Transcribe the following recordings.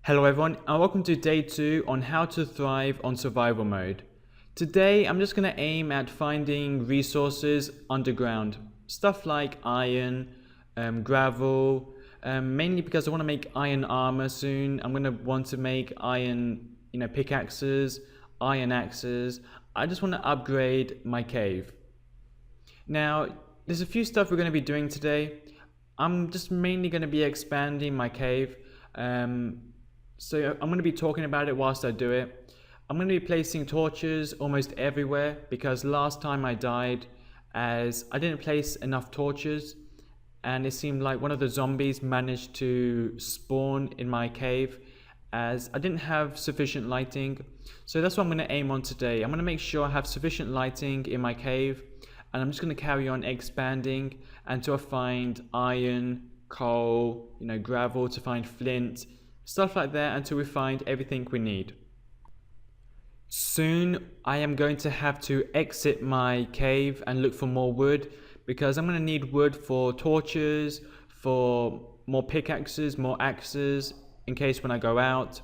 Hello everyone and welcome to day 2 on how to thrive on survival mode. Today I'm just going to aim at finding resources underground. Stuff like iron, gravel, mainly because I want to make iron armor soon. I'm going to want to make iron pickaxes, iron axes. I just want to upgrade my cave. Now there's a few stuff we're going to be doing today. I'm just mainly going to be expanding my cave. So I'm going to be talking about it whilst I do it. I'm going to be placing torches almost everywhere because last time I died as I didn't place enough torches and it seemed like one of the zombies managed to spawn in my cave as I didn't have sufficient lighting. So that's what I'm going to aim on today. I'm going to make sure I have sufficient lighting in my cave and I'm just going to carry on expanding until I find iron, coal, gravel, to find flint, stuff like that until we find everything we need. Soon I am going to have to exit my cave and look for more wood because I'm going to need wood for torches, for more pickaxes, more axes in case when I go out,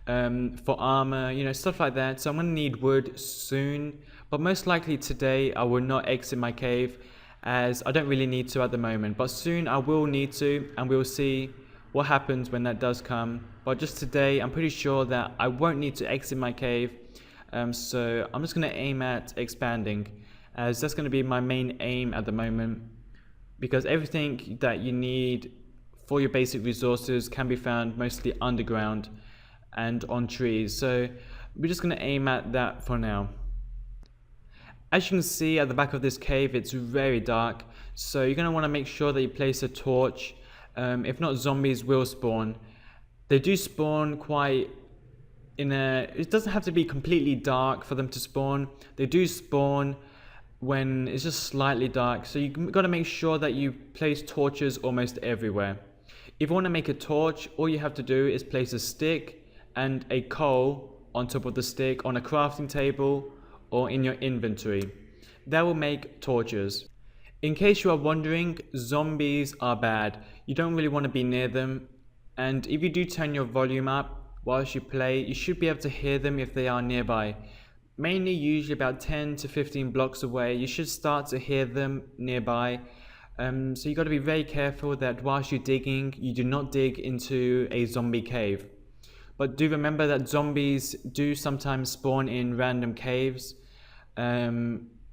for armor, stuff like that. So I'm going to need wood soon, but most likely today I will not exit my cave as I don't really need to at the moment, but soon I will need to and we'll see what happens when that does come. But just today I'm pretty sure that I won't need to exit my cave, so I'm just going to aim at expanding as that's going to be my main aim at the moment because everything that you need for your basic resources can be found mostly underground and on trees, so we're just going to aim at that for now. As you can see at the back of this cave, it's very dark, so you're going to want to make sure that you place a torch. If not, zombies will spawn. They do spawn quite it doesn't have to be completely dark for them to spawn. They do spawn when it's just slightly dark, so you've got to make sure that you place torches almost everywhere. If you want to make a torch, all you have to do is place a stick and a coal on top of the stick on a crafting table or in your inventory. That will make torches. In case you are wondering, zombies are bad. You don't really want to be near them, and if you do turn your volume up whilst you play, you should be able to hear them if they are nearby. Mainly usually about 10 to 15 blocks away, you should start to hear them nearby. So you got to be very careful that whilst you're digging, you do not dig into a zombie cave. But do remember that zombies do sometimes spawn in random caves.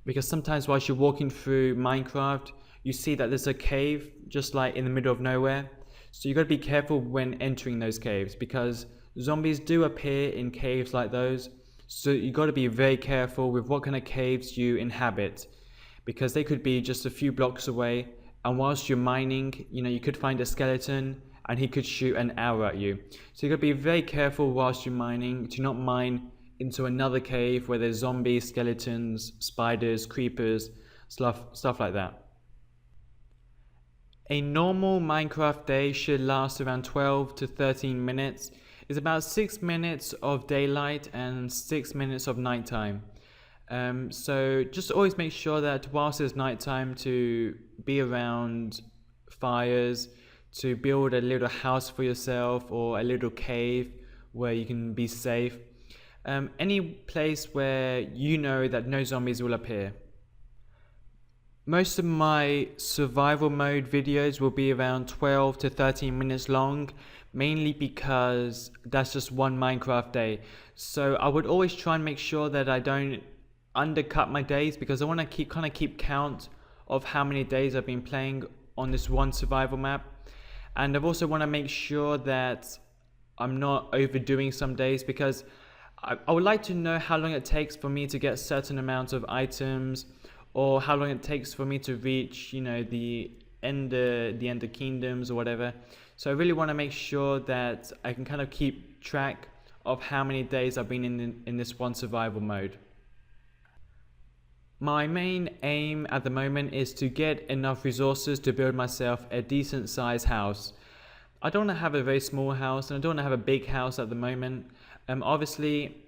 Because sometimes whilst you're walking through Minecraft, you see that there's a cave just like in the middle of nowhere. So you got to be careful when entering those caves because zombies do appear in caves like those. So you got to be very careful with what kind of caves you inhabit because they could be just a few blocks away, and whilst you're mining, you could find a skeleton and he could shoot an arrow at you. So you got to be very careful whilst you're mining to not mine into another cave where there's zombies, skeletons, spiders, creepers, stuff like that. A normal Minecraft day should last around 12 to 13 minutes. It's about 6 minutes of daylight and 6 minutes of nighttime. So just always make sure that whilst there's nighttime to be around fires, to build a little house for yourself or a little cave where you can be safe. Any place where you know that no zombies will appear. Most of my survival mode videos will be around 12 to 13 minutes long, mainly because that's just one Minecraft day. So I would always try and make sure that I don't undercut my days because I want to keep count of how many days I've been playing on this one survival map. And I also want to make sure that I'm not overdoing some days because I would like to know how long it takes for me to get certain amounts of items, or how long it takes for me to reach, the Ender Kingdoms or whatever. So I really want to make sure that I can kind of keep track of how many days I've been in this one survival mode. My main aim at the moment is to get enough resources to build myself a decent sized house. I don't want to have a very small house and I don't want to have a big house at the moment. Obviously,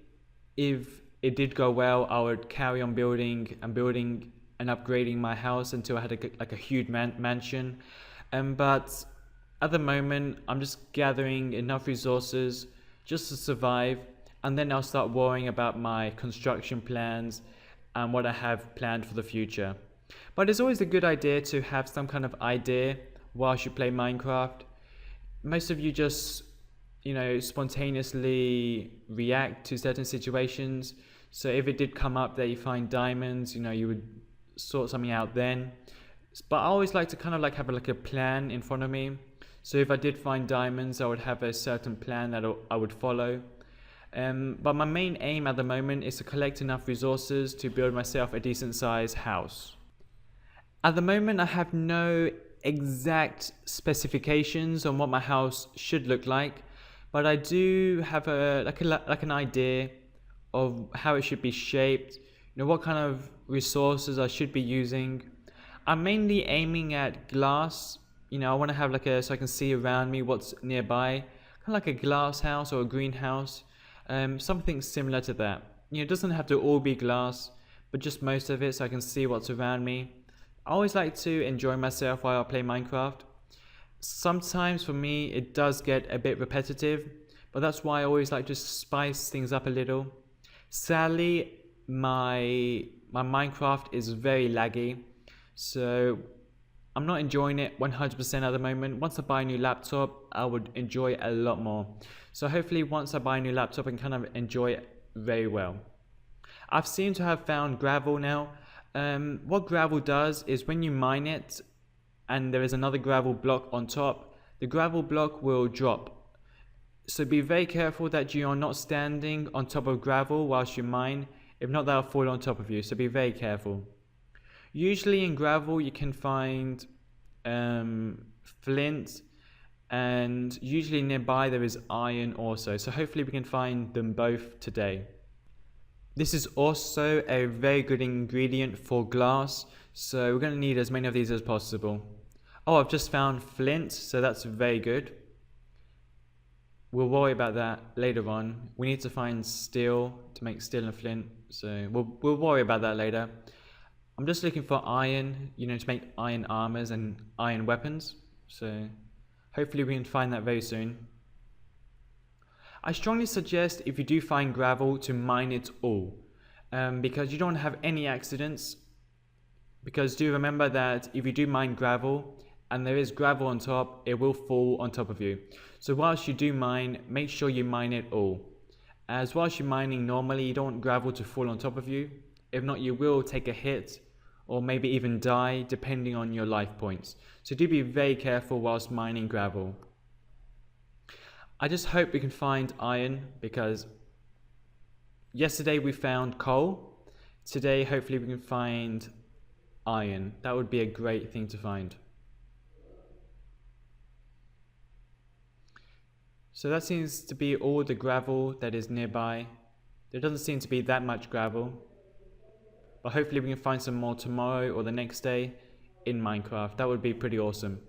if it did go well, I would carry on building and upgrading my house until I had a huge mansion. But at the moment, I'm just gathering enough resources just to survive, and then I'll start worrying about my construction plans and what I have planned for the future. But it's always a good idea to have some kind of idea whilst you play Minecraft. Most of you just, spontaneously react to certain situations. So if it did come up that you find diamonds, you would sort something out then. But I always like to kind of like have a plan in front of me. So if I did find diamonds, I would have a certain plan that I would follow. But my main aim at the moment is to collect enough resources to build myself a decent sized house. At the moment, I have no exact specifications on what my house should look like, but I do have an idea of how it should be shaped, what kind of resources I should be using. I'm mainly aiming at glass. I want to have so I can see around me what's nearby, kind of like a glass house or a greenhouse, something similar to that. It doesn't have to all be glass, but just most of it so I can see what's around me. I always like to enjoy myself while I play Minecraft. Sometimes for me it does get a bit repetitive, but that's why I always like to spice things up a little. Sadly, my Minecraft is very laggy, so I'm not enjoying it 100% at the moment. Once I buy a new laptop, I would enjoy it a lot more. So hopefully once I buy a new laptop, I can kind of enjoy it very well. I've seemed to have found gravel now. What gravel does is when you mine it and there is another gravel block on top, the gravel block will drop. So be very careful that you are not standing on top of gravel whilst you mine. If not, that'll fall on top of you, so be very careful. Usually in gravel you can find flint, and usually nearby there is iron also, so hopefully we can find them both today. This is also a very good ingredient for glass, so we're going to need as many of these as possible. Oh, I've just found flint, so that's very good. We'll worry about that later on. We need to find steel to make steel and flint, so we'll worry about that later. I'm just looking for iron, to make iron armors and iron weapons, so hopefully we can find that very soon. I strongly suggest if you do find gravel to mine it all, because you don't have any accidents. Because do remember that if you do mine gravel and there is gravel on top, it will fall on top of you. So whilst you do mine, make sure you mine it all. As whilst you're mining normally, you don't want gravel to fall on top of you. If not, you will take a hit or maybe even die depending on your life points. So do be very careful whilst mining gravel. I just hope we can find iron, because yesterday we found coal. Today hopefully we can find iron. That would be a great thing to find. So that seems to be all the gravel that is nearby. There doesn't seem to be that much gravel, but hopefully we can find some more tomorrow or the next day in Minecraft. That would be pretty awesome.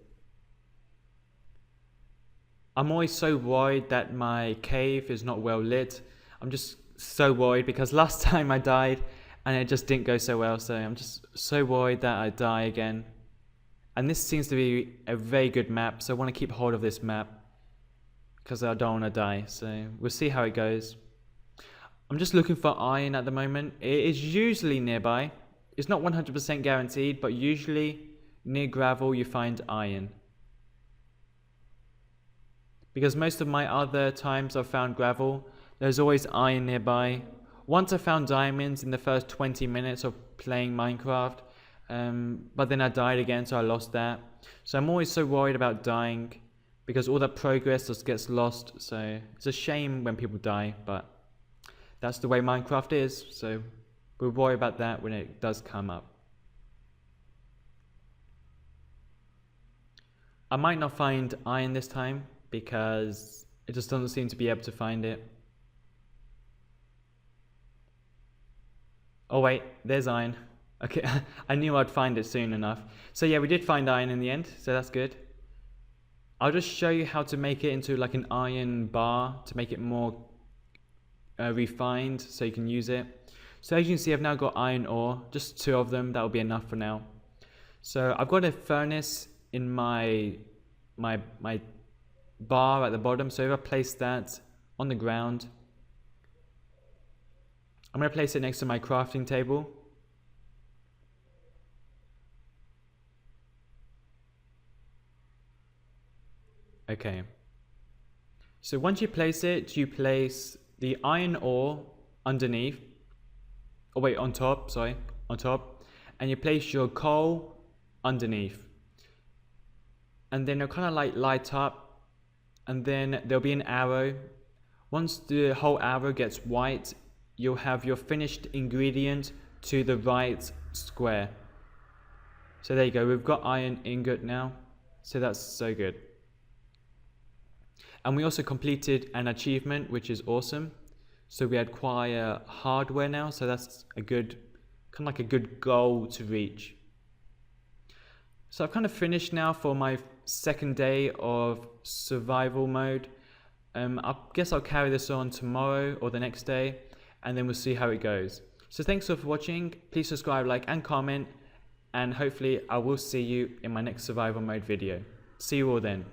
I'm always so worried that my cave is not well lit. I'm just so worried because last time I died and it just didn't go so well, so I'm just so worried that I die again. And this seems to be a very good map, so I want to keep hold of this map because I don't want to die, so we'll see how it goes. I'm just looking for iron at the moment. It is usually nearby. It's not 100% guaranteed, but usually near gravel you find iron. Because most of my other times I've found gravel, there's always iron nearby. Once I found diamonds in the first 20 minutes of playing Minecraft, but then I died again, so I lost that. So I'm always so worried about dying, because all that progress just gets lost. So it's a shame when people die, but that's the way Minecraft is, so we'll worry about that when it does come up. I might not find iron this time, because it just doesn't seem to be able to find it. Oh wait, there's iron. Okay, I knew I'd find it soon enough. So yeah, we did find iron in the end, so that's good. I'll just show you how to make it into like an iron bar to make it more refined so you can use it. So as you can see, I've now got iron ore, just 2 of them, that will be enough for now. So I've got a furnace in my bar at the bottom, so if I place that on the ground. I'm going to place it next to my crafting table. Okay. So once you place it, you place the iron ore underneath. Oh wait, on top, sorry, on top. And you place your coal underneath. And then it'll kind of like light up. And then there'll be an arrow. Once the whole arrow gets white, you'll have your finished ingredient to the right square. So there you go, we've got iron ingot now. So that's so good. And we also completed an achievement, which is awesome. So we acquire hardware now, so that's a good, kind of like a good goal to reach. So I've kind of finished now for my second day of survival mode. I guess I'll carry this on tomorrow or the next day, and then we'll see how it goes. So thanks for watching. Please subscribe, like, and comment, and hopefully I will see you in my next survival mode video. See you all then.